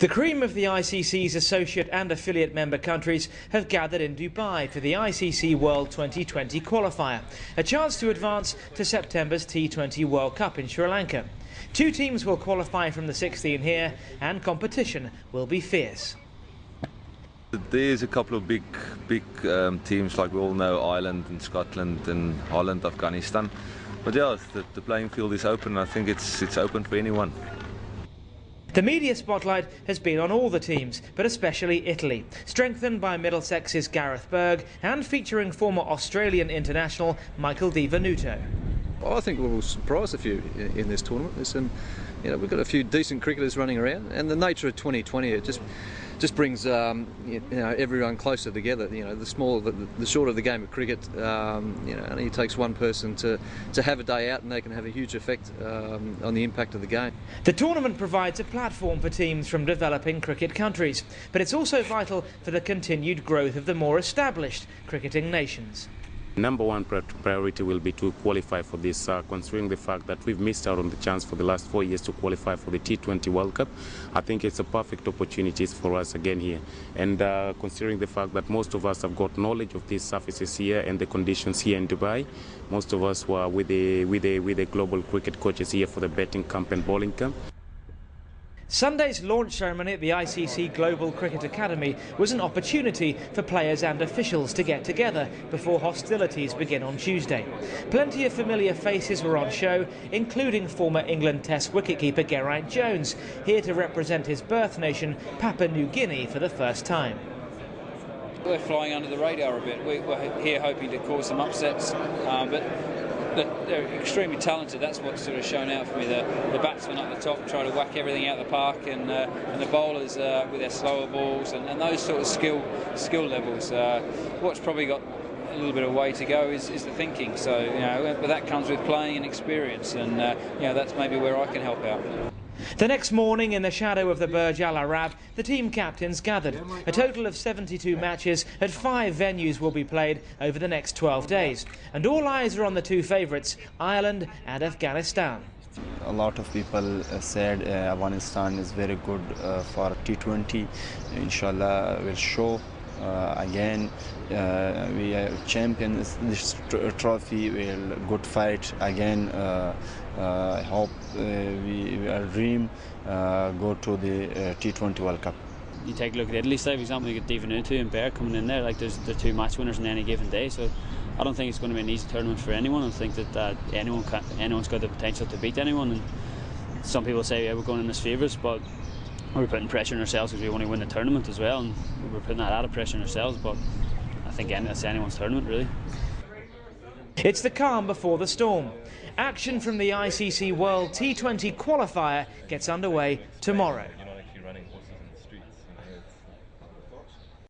The cream of the ICC's associate and affiliate member countries have gathered in Dubai for the ICC WT20 qualifier, a chance to advance to September's T20 World Cup in Sri Lanka. 2 teams will qualify from the 16 here, and competition will be fierce. There's a couple of big teams, like we all know, Ireland and Scotland and Holland, Afghanistan. But yeah, the playing field is open. I think it's open for anyone. The media spotlight has been on all the teams, but especially Italy, strengthened by Middlesex's Gareth Berg and featuring former Australian international Michael Di Venuto. I think we'll surprise a few in this tournament. There's some, we've got a few decent cricketers running around, and the nature of 2020, it just brings everyone closer together. The shorter the game of cricket, only it takes one person to have a day out, and they can have a huge effect on the impact of the game. The tournament provides a platform for teams from developing cricket countries, but it's also vital for the continued growth of the more established cricketing nations. Number one priority will be to qualify for this, considering the fact that we've missed out on the chance for the last 4 years to qualify for the T20 World Cup. I think it's a perfect opportunity for us again here. And considering the fact that most of us have got knowledge of these surfaces here and the conditions here in Dubai, most of us were with the global cricket coaches here for the batting camp and bowling camp. Sunday's launch ceremony at the ICC Global Cricket Academy was an opportunity for players and officials to get together before hostilities begin on Tuesday. Plenty of familiar faces were on show, including former England Test wicketkeeper Geraint Jones, here to represent his birth nation, Papua New Guinea, for the first time. We're flying under the radar a bit. We're here hoping to cause some upsets, but they're extremely talented. That's what's sort of shown out for me. The batsmen up the top try to whack everything out the park, and the bowlers with their slower balls and those sort of skill levels. What's probably got a little bit of way to go is the thinking. So but that comes with playing and experience, and that's maybe where I can help out. The next morning, in the shadow of the Burj Al Arab, the team captains gathered. A total of 72 matches at 5 venues will be played over the next 12 days. And all eyes are on the 2 favourites, Ireland and Afghanistan. A lot of people said Afghanistan is very good for T20. Inshallah, will show. Again, we are champions this trophy. We'll good fight again. I hope we dream go to the T20 World Cup. You take a look at Italy's side, for example, you get Di Venuto and Berg coming in there. Like there's 2 match winners on any given day. So I don't think it's going to be an easy tournament for anyone. I think that anyone's got the potential to beat anyone. And some people say we're going in as favourites, but we're putting pressure on ourselves because we want to win the tournament as well, and we're putting that added pressure on ourselves. But I think it's anyone's tournament, really. It's the calm before the storm. Action from the ICC World T20 qualifier gets underway tomorrow.